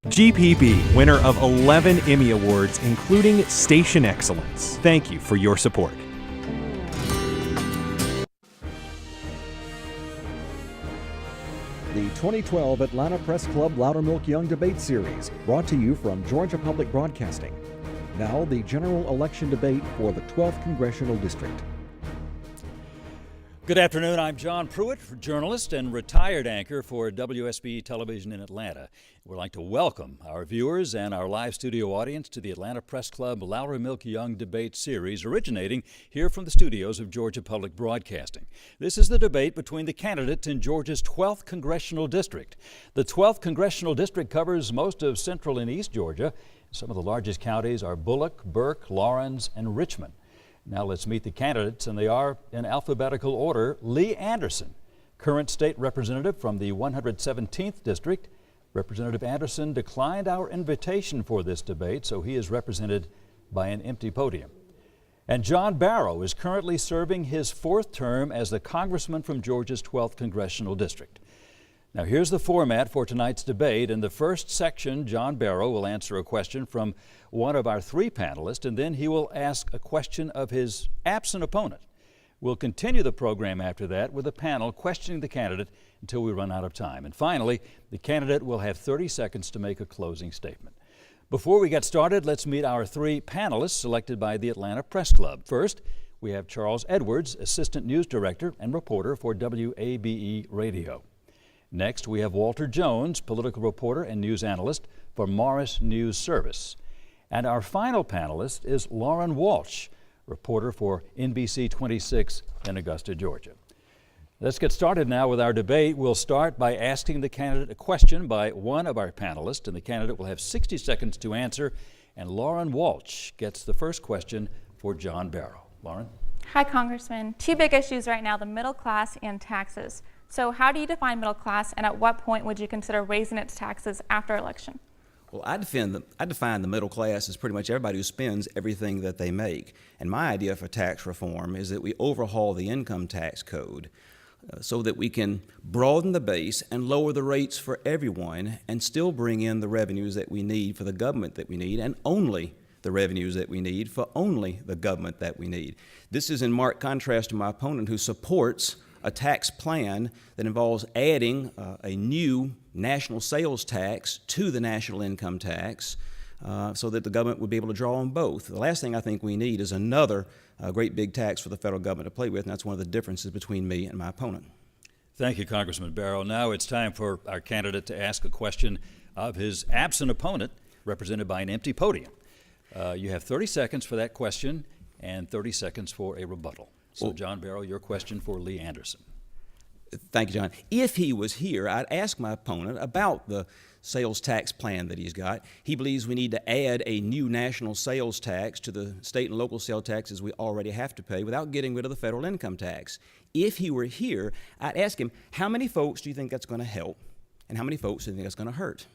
GPB, winner of 11 Emmy Awards, including Station Excellence. Thank you for your support. The 2012 Atlanta Press Club Loudermilk Young Debate Series, brought to you from Georgia Public Broadcasting. Now the general election debate for the 12th Congressional District. Good afternoon. I'm John Pruitt, journalist and retired anchor for WSB Television in Atlanta. We'd like to welcome our viewers and our live studio audience to the Atlanta Press Club Loudermilk Young Debate Series, originating here from the studios of Georgia Public Broadcasting. This is the debate between the candidates in Georgia's 12th Congressional District. The 12th Congressional District covers most of central and east Georgia. Some of the largest counties are Bullock, Burke, Laurens, and Richmond. Now let's meet the candidates, and they are in alphabetical order. Lee Anderson, current state representative from the 117th District. Representative Anderson declined our invitation for this debate, so he is represented by an empty podium. And John Barrow is currently serving his fourth term as the congressman from Georgia's 12th Congressional District. Now here's the format for tonight's debate. In the first section, John Barrow will answer a question from one of our three panelists, and then he will ask a question of his absent opponent. We'll continue the program after that with a panel questioning the candidate until we run out of time. And finally, the candidate will have 30 seconds to make a closing statement. Before we get started, let's meet our three panelists selected by the Atlanta Press Club. First, we have Charles Edwards, Assistant News Director and reporter for WABE Radio. Next, we have Walter Jones, political reporter and news analyst for Morris News Service. And our final panelist is Lauren Walsh, reporter for NBC 26 in Augusta, Georgia. Let's get started now with our debate. We'll start by asking the candidate a question by one of our panelists, and the candidate will have 60 seconds to answer. And Lauren Walsh gets the first question for John Barrow. Lauren? Hi, Congressman. Two big issues right now, the middle class and taxes. So how do you define middle class, and at what point would you consider raising its taxes after election? Well, I define the middle class as pretty much everybody who spends everything that they make. And my idea for tax reform is that we overhaul the income tax code so that we can broaden the base and lower the rates for everyone and still bring in the revenues that we need for the government that we need, and only the revenues that we need for only the government that we need. This is in marked contrast to my opponent, who supports a tax plan that involves adding a new national sales tax to the national income tax so that the government would be able to draw on both. The last thing I think we need is another great big tax for the federal government to play with, and that's one of the differences between me and my opponent. Thank you, Congressman Barrow. Now it's time for our candidate to ask a question of his absent opponent, represented by an empty podium. You have 30 seconds for that question and 30 seconds for a rebuttal. So, John Barrow, your question for Lee Anderson. Thank you, John. If he was here, I'd ask my opponent about the sales tax plan that he's got. He believes we need to add a new national sales tax to the state and local sales taxes we already have to pay without getting rid of the federal income tax. If he were here, I'd ask him, how many folks do you think that's going to help, and how many folks do you think that's going to hurt?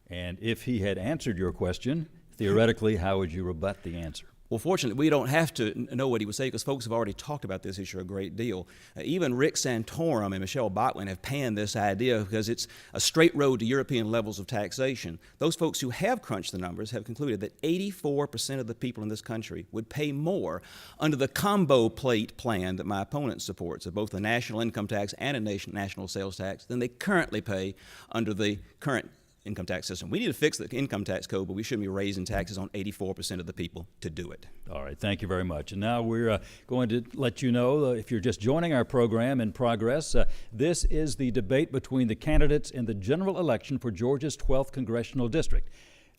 And if he had answered your question, theoretically, how would you rebut the answer? Well, fortunately, we don't have to know what he would say because folks have already talked about this issue a great deal. Even Rick Santorum and Michelle Bachmann have panned this idea because it's a straight road to European levels of taxation. Those folks who have crunched the numbers have concluded that 84% of the people in this country would pay more under the combo plate plan that my opponent supports, of both the national income tax and a national sales tax, than they currently pay under the current income tax system. We need to fix the income tax code, but we shouldn't be raising taxes on 84% of the people to do it. All right, thank you very much. And now we're going to let you know, if you're just joining our program in progress, this is the debate between the candidates in the general election for Georgia's 12th Congressional District.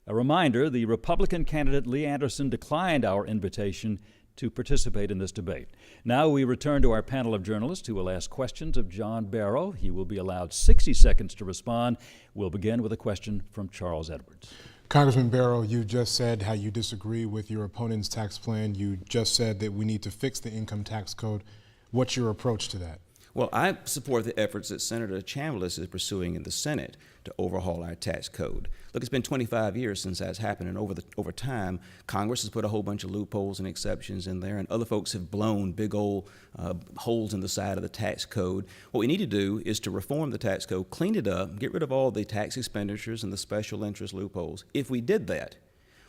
A reminder, the Republican candidate Lee Anderson declined our invitation to participate in this debate. Now we return to our panel of journalists who will ask questions of John Barrow. He will be allowed 60 seconds to respond. We'll begin with a question from Charles Edwards. Congressman Barrow, you just said how you disagree with your opponent's tax plan. You just said that we need to fix the income tax code. What's your approach to that? Well, I support the efforts that Senator Chambliss is pursuing in the Senate to overhaul our tax code. Look, it's been 25 years since that's happened, and over time, Congress has put a whole bunch of loopholes and exceptions in there, and other folks have blown big old holes in the side of the tax code. What we need to do is to reform the tax code, clean it up, get rid of all the tax expenditures and the special interest loopholes. If we did that,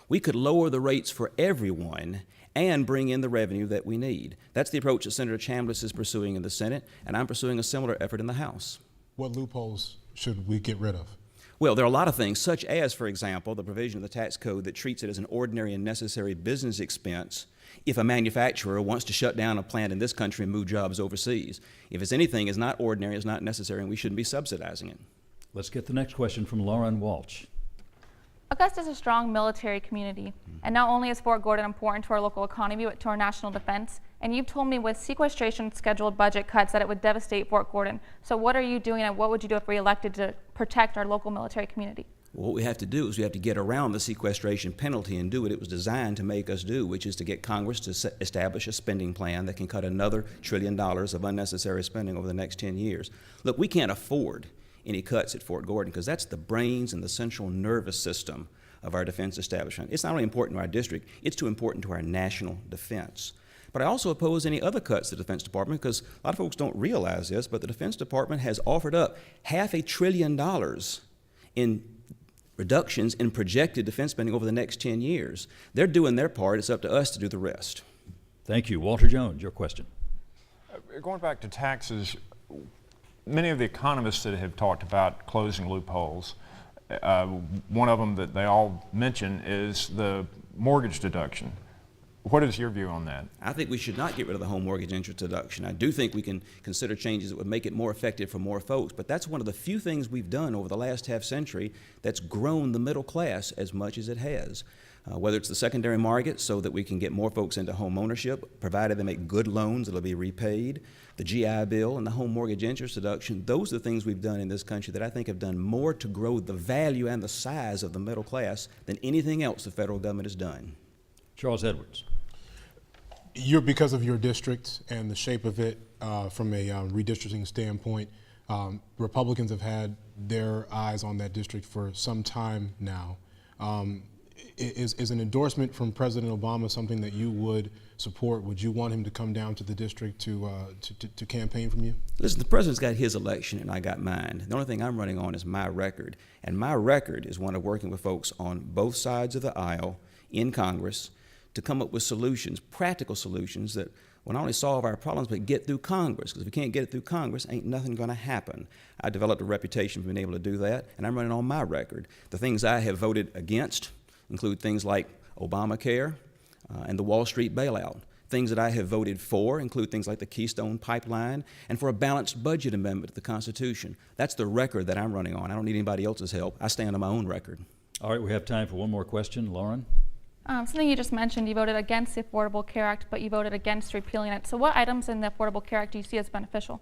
we could lower the rates for everyone and bring in the revenue that we need. That's the approach that Senator Chambliss is pursuing in the Senate, and I'm pursuing a similar effort in the House. What loopholes should we get rid of? Well, there are a lot of things, such as, for example, the provision of the tax code that treats it as an ordinary and necessary business expense if a manufacturer wants to shut down a plant in this country and move jobs overseas. If it's anything, it's not ordinary, it's not necessary, and we shouldn't be subsidizing it. Let's get the next question from Lauren Walsh. Augusta is a strong military community, and not only is Fort Gordon important to our local economy, but to our national defense. And you've told me with sequestration scheduled budget cuts that it would devastate Fort Gordon. So what are you doing, and what would you do if reelected to protect our local military community? Well, what we have to do is we have to get around the sequestration penalty and do what it was designed to make us do, which is to get Congress to establish a spending plan that can cut another $1 trillion of unnecessary spending over the next 10 years. Look, we can't afford any cuts at Fort Gordon because that's the brains and the central nervous system of our defense establishment. It's not only important to our district, it's too important to our national defense. But I also oppose any other cuts to the Defense Department because a lot of folks don't realize this, but the Defense Department has offered up $500 billion in reductions in projected defense spending over the next 10 years. They're doing their part. It's up to us to do the rest. Thank you. Walter Jones, your question. Going back to taxes, many of the economists that have talked about closing loopholes, one of them that they all mention is the mortgage deduction. What is your view on that? I think we should not get rid of the home mortgage interest deduction. I do think we can consider changes that would make it more effective for more folks, but that's one of the few things we've done over the last half century that's grown the middle class as much as it has. Whether it's the secondary market so that we can get more folks into home ownership, provided they make good loans that'll be repaid, the GI Bill and the home mortgage interest deduction, those are the things we've done in this country that I think have done more to grow the value and the size of the middle class than anything else the federal government has done. Charles Edwards. Because of your district and the shape of it from a redistricting standpoint, Republicans have had their eyes on that district for some time now. Is an endorsement from President Obama something that you would support? Would you want him to come down to the district to campaign from you? Listen, the president's got his election and I got mine. The only thing I'm running on is my record. And my record is one of working with folks on both sides of the aisle in Congress to come up with solutions, practical solutions that will not only solve our problems, but get through Congress. Because if we can't get it through Congress, ain't nothing going to happen. I developed a reputation for being able to do that, and I'm running on my record. The things I have voted against include things like Obamacare and the Wall Street bailout. Things that I have voted for include things like the Keystone Pipeline and for a balanced budget amendment to the Constitution. That's the record that I'm running on. I don't need anybody else's help. I stand on my own record. All right, we have time for one more question. Lauren? Something you just mentioned, you voted against the Affordable Care Act, but you voted against repealing it. So what items in the Affordable Care Act do you see as beneficial?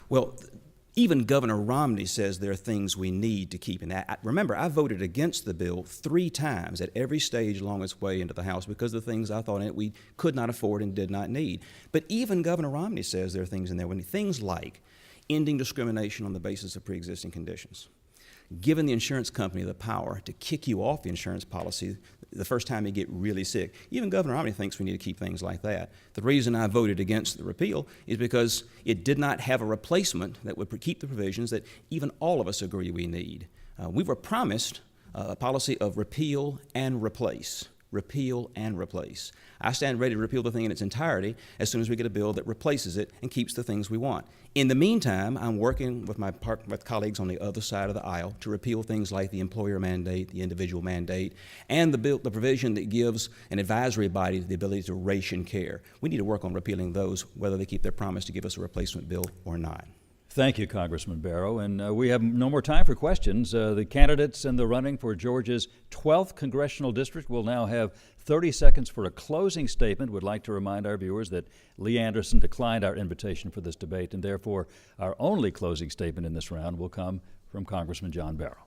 Well, even Governor Romney says there are things we need to keep in that. Remember, I voted against the bill 3 times at every stage along its way into the House because of the things I thought in it we could not afford and did not need. But even Governor Romney says there are things in there, things like ending discrimination on the basis of pre-existing conditions, giving the insurance company the power to kick you off the insurance policy the first time you get really sick. Even Governor Romney thinks we need to keep things like that. The reason I voted against the repeal is because it did not have a replacement that would keep the provisions that even all of us agree we need. We were promised a policy of repeal and replace. Repeal and replace. I stand ready to repeal the thing in its entirety as soon as we get a bill that replaces it and keeps the things we want. In the meantime, I'm working with my colleagues on the other side of the aisle to repeal things like the employer mandate, the individual mandate, and the provision that gives an advisory body the ability to ration care. We need to work on repealing those, whether they keep their promise to give us a replacement bill or not. Thank you, Congressman Barrow. And we have no more time for questions. The candidates in the running for Georgia's 12th Congressional District will now have 30 seconds for a closing statement. Would like to remind our viewers that Lee Anderson declined our invitation for this debate, and therefore our only closing statement in this round will come from Congressman John Barrow.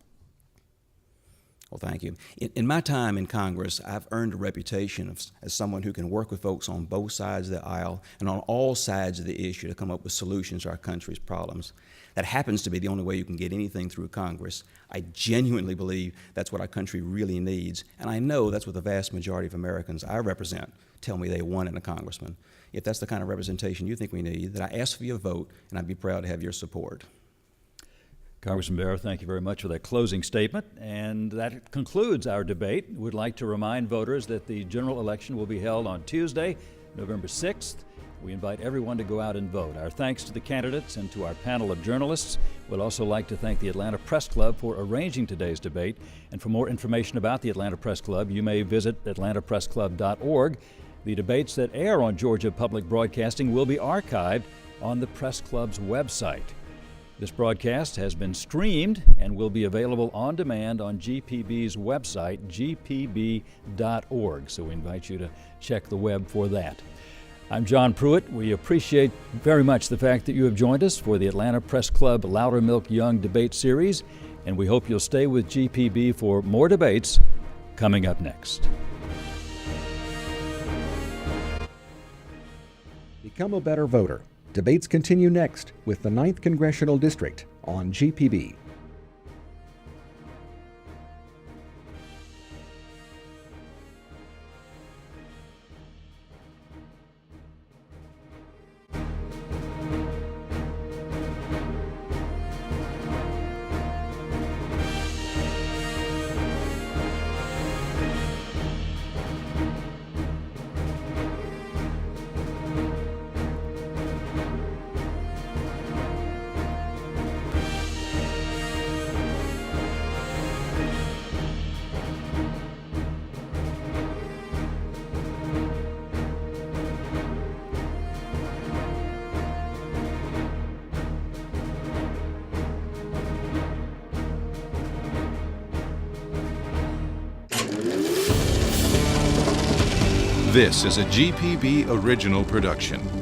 Well, thank you. In my time in Congress, I've earned a reputation as someone who can work with folks on both sides of the aisle and on all sides of the issue to come up with solutions to our country's problems. That happens to be the only way you can get anything through Congress. I genuinely believe that's what our country really needs, and I know that's what the vast majority of Americans I represent tell me they want in a congressman. If that's the kind of representation you think we need, then I ask for your vote, and I'd be proud to have your support. Congressman Barrow, thank you very much for that closing statement. And that concludes our debate. We'd like to remind voters that the general election will be held on Tuesday, November 6th. We invite everyone to go out and vote. Our thanks to the candidates and to our panel of journalists. We'd also like to thank the Atlanta Press Club for arranging today's debate. And for more information about the Atlanta Press Club, you may visit atlantapressclub.org. The debates that air on Georgia Public Broadcasting will be archived on the Press Club's website. This broadcast has been streamed and will be available on demand on GPB's website, gpb.org. So we invite you to check the web for that. I'm John Pruitt. We appreciate very much the fact that you have joined us for the Atlanta Press Club Loudermilk Young Debate Series, and we hope you'll stay with GPB for more debates coming up next. Become a better voter. Debates continue next with the 9th Congressional District on GPB. This is a GPB original production.